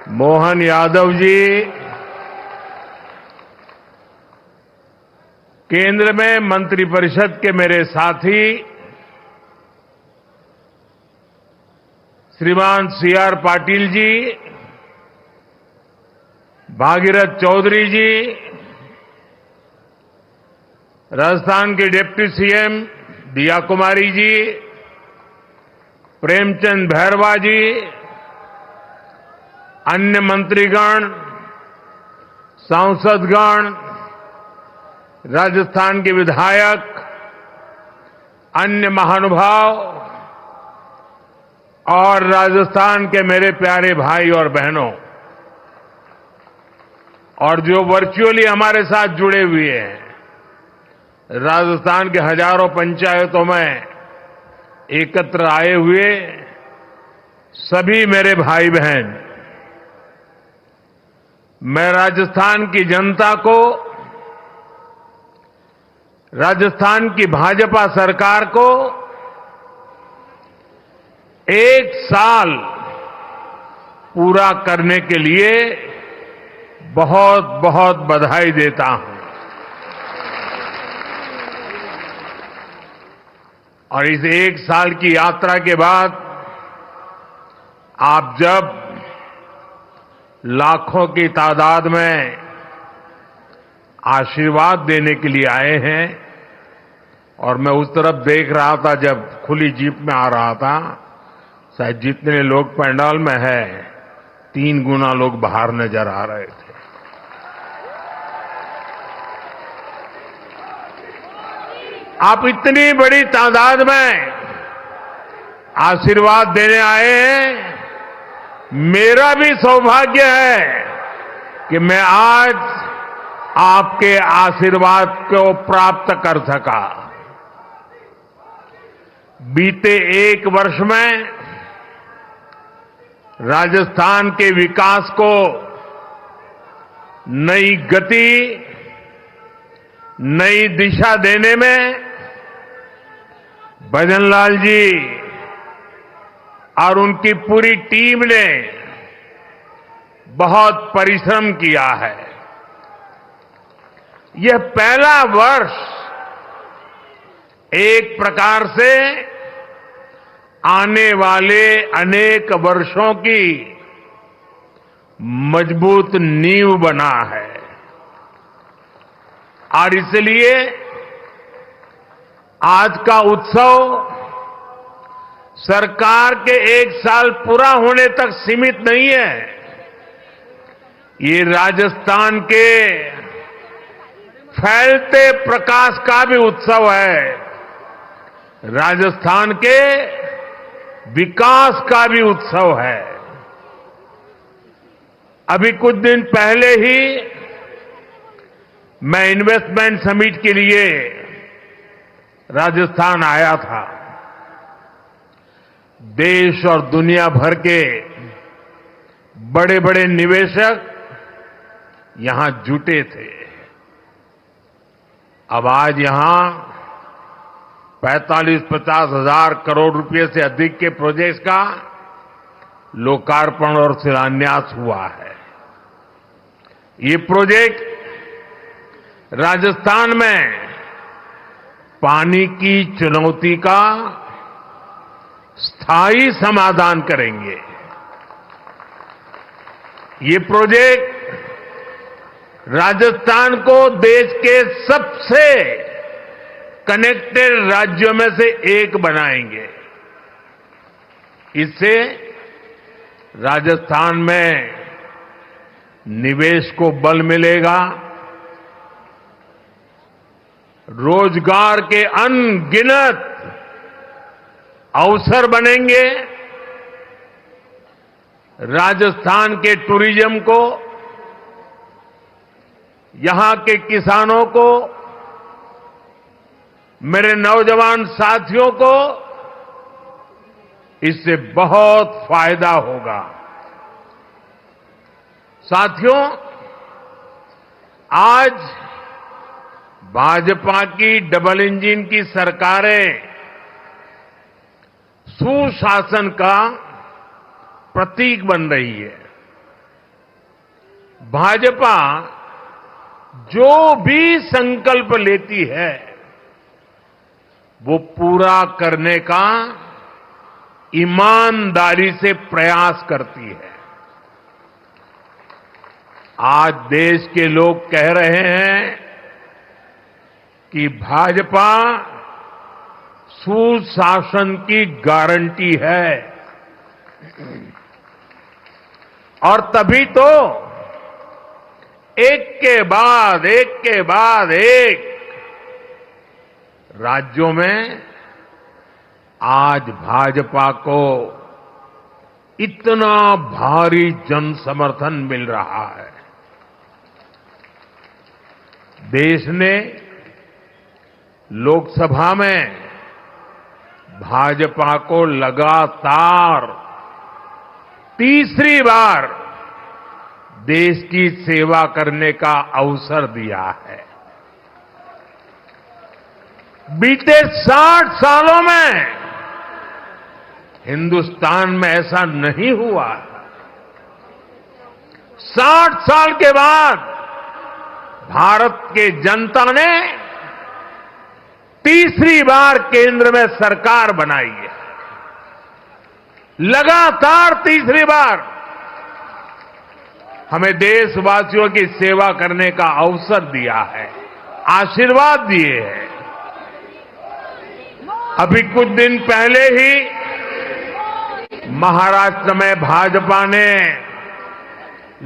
मोहन यादव जी, केंद्र में मंत्रिपरिषद के मेरे साथी श्रीमान सीआर पाटिल जी, भागीरथ चौधरी जी, राजस्थान के डिप्टी सीएम दिया कुमारी जी, प्रेमचंद भैरवा जी, अन्य मंत्रीगण, सांसदगण, राजस्थान के विधायक, अन्य महानुभाव और राजस्थान के मेरे प्यारे भाई और बहनों, और जो वर्चुअली हमारे साथ जुड़े हुए हैं, राजस्थान के हजारों पंचायतों में एकत्र आए हुए सभी मेरे भाई बहन, मैं राजस्थान की जनता को, राजस्थान की भाजपा सरकार को 1 साल पूरा करने के लिए बहुत बहुत बधाई देता हूं। और इस 1 साल की यात्रा के बाद आप जब लाखों की तादाद में आशीर्वाद देने के लिए आए हैं, और मैं उस तरफ देख रहा था जब खुली जीप में आ रहा था, शायद जितने लोग पंडाल में हैं 3 गुना लोग बाहर नजर आ रहे थे। आप इतनी बड़ी तादाद में आशीर्वाद देने आए हैं, मेरा भी सौभाग्य है कि मैं आज आपके आशीर्वाद को प्राप्त कर सका। बीते 1 वर्ष में राजस्थान के विकास को नई गति, नई दिशा देने में भजनलाल जी और उनकी पूरी टीम ने बहुत परिश्रम किया है। यह पहला वर्ष एक प्रकार से आने वाले अनेक वर्षों की मजबूत नींव बना है, और इसलिए आज का उत्सव सरकार के 1 साल पूरा होने तक सीमित नहीं है। ये राजस्थान के फैलते प्रकाश का भी उत्सव है, राजस्थान के विकास का भी उत्सव है। अभी कुछ दिन पहले ही मैं इन्वेस्टमेंट समिट के लिए राजस्थान आया था। देश और दुनिया भर के बड़े बड़े निवेशक यहां जुटे थे। अब आज यहां 45-50 हजार करोड़ रुपए से अधिक के प्रोजेक्ट्स का लोकार्पण और शिलान्यास हुआ है। ये प्रोजेक्ट राजस्थान में पानी की चुनौती का स्थायी समाधान करेंगे। ये प्रोजेक्ट राजस्थान को देश के सबसे कनेक्टेड राज्यों में से एक बनाएंगे। इससे राजस्थान में निवेश को बल मिलेगा, रोजगार के अनगिनत अवसर बनेंगे, राजस्थान के टूरिज्म को, यहां के किसानों को, मेरे नौजवान साथियों को इससे बहुत फायदा होगा। साथियों, आज भाजपा की डबल इंजन की सरकारें सुशासन का प्रतीक बन रही है। भाजपा जो भी संकल्प लेती है वो पूरा करने का ईमानदारी से प्रयास करती है। आज देश के लोग कह रहे हैं कि भाजपा सुशासन की गारंटी है और तभी तो एक के बाद एक राज्यों में आज भाजपा को इतना भारी जन समर्थन मिल रहा है। देश ने लोकसभा में भाजपा को लगातार तीसरी बार देश की सेवा करने का अवसर दिया है। बीते 60 सालों में हिंदुस्तान में ऐसा नहीं हुआ। 60 साल के बाद भारत के जनता ने तीसरी बार केंद्र में सरकार बनाई है। लगातार तीसरी बार हमें देशवासियों की सेवा करने का अवसर दिया है, आशीर्वाद दिए हैं। अभी कुछ दिन पहले ही महाराष्ट्र में भाजपा ने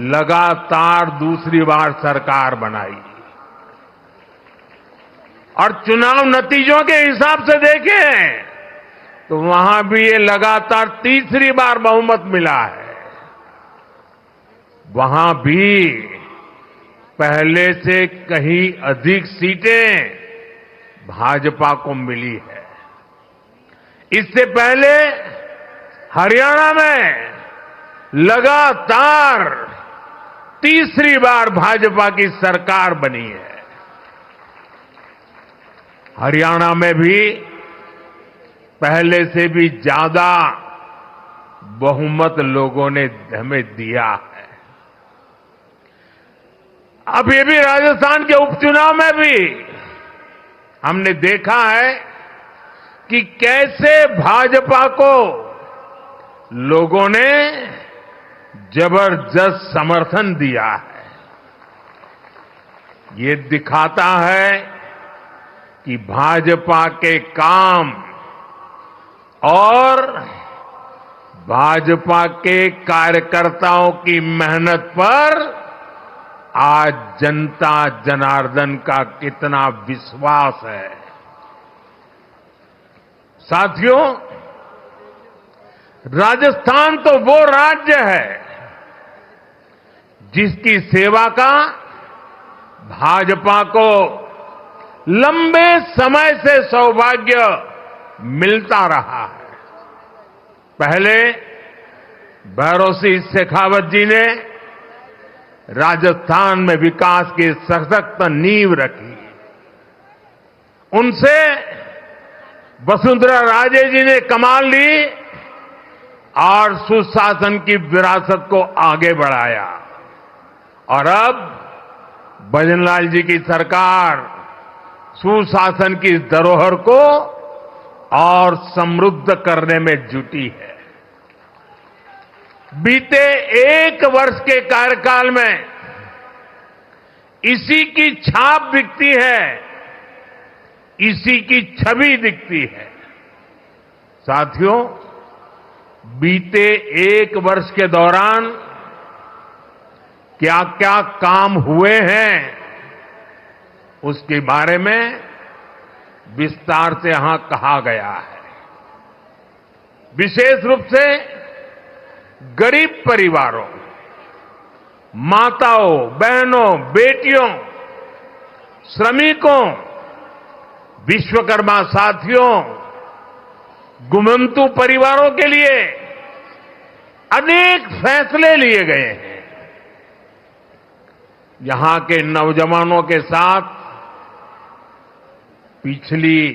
लगातार दूसरी बार सरकार बनाई और चुनाव नतीजों के हिसाब से देखें तो वहां भी ये लगातार तीसरी बार बहुमत मिला है। वहां भी पहले से कहीं अधिक सीटें भाजपा को मिली है। इससे पहले हरियाणा में लगातार तीसरी बार भाजपा की सरकार बनी है। हरियाणा में भी पहले से भी ज्यादा बहुमत लोगों ने हमें दिया है। अब ये भी राजस्थान के उपचुनाव में भी हमने देखा है कि कैसे भाजपा को लोगों ने जबरदस्त समर्थन दिया है। ये दिखाता है कि भाजपा के काम और भाजपा के कार्यकर्ताओं की मेहनत पर आज जनता जनार्दन का कितना विश्वास है। साथियों, राजस्थान तो वो राज्य है जिसकी सेवा का भाजपा को लंबे समय से सौभाग्य मिलता रहा है। पहले भैरों सिंह शेखावत जी ने राजस्थान में विकास की सशक्त नींव रखी। उनसे वसुंधरा राजे जी ने कमान ली और सुशासन की विरासत को आगे बढ़ाया और अब भजनलाल जी की सरकार सुशासन की धरोहर को और समृद्ध करने में जुटी है। बीते 1 वर्ष के कार्यकाल में इसी की छाप दिखती है, इसी की छवि दिखती है। साथियों, बीते 1 वर्ष के दौरान क्या क्या काम हुए हैं उसके बारे में विस्तार से यहां कहा गया है। विशेष रूप से गरीब परिवारों, माताओं, बहनों, बेटियों, श्रमिकों, विश्वकर्मा साथियों, गुमंतु परिवारों के लिए अनेक फैसले लिए गए हैं। यहां के नौजवानों के साथ पिछली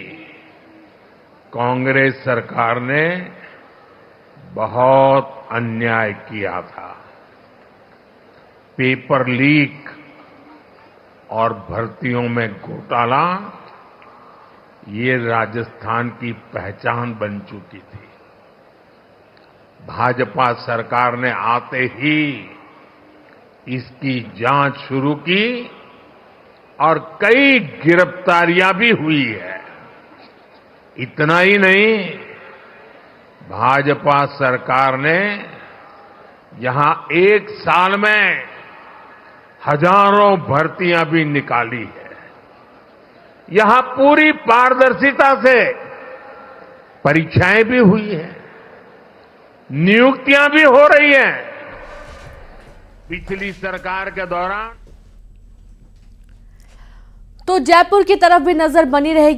कांग्रेस सरकार ने बहुत अन्याय किया था। पेपर लीक और भर्तियों में घोटाला ये राजस्थान की पहचान बन चुकी थी। भाजपा सरकार ने आते ही इसकी जांच शुरू की और कई गिरफ्तारियां भी हुई है। इतना ही नहीं, भाजपा सरकार ने यहां एक साल में हजारों भर्तियां भी निकाली है। यहां पूरी पारदर्शिता से परीक्षाएं भी हुई हैं, नियुक्तियां भी हो रही हैं। पिछली सरकार के दौरान तो जयपुर की तरफ भी नजर बनी रहेगी।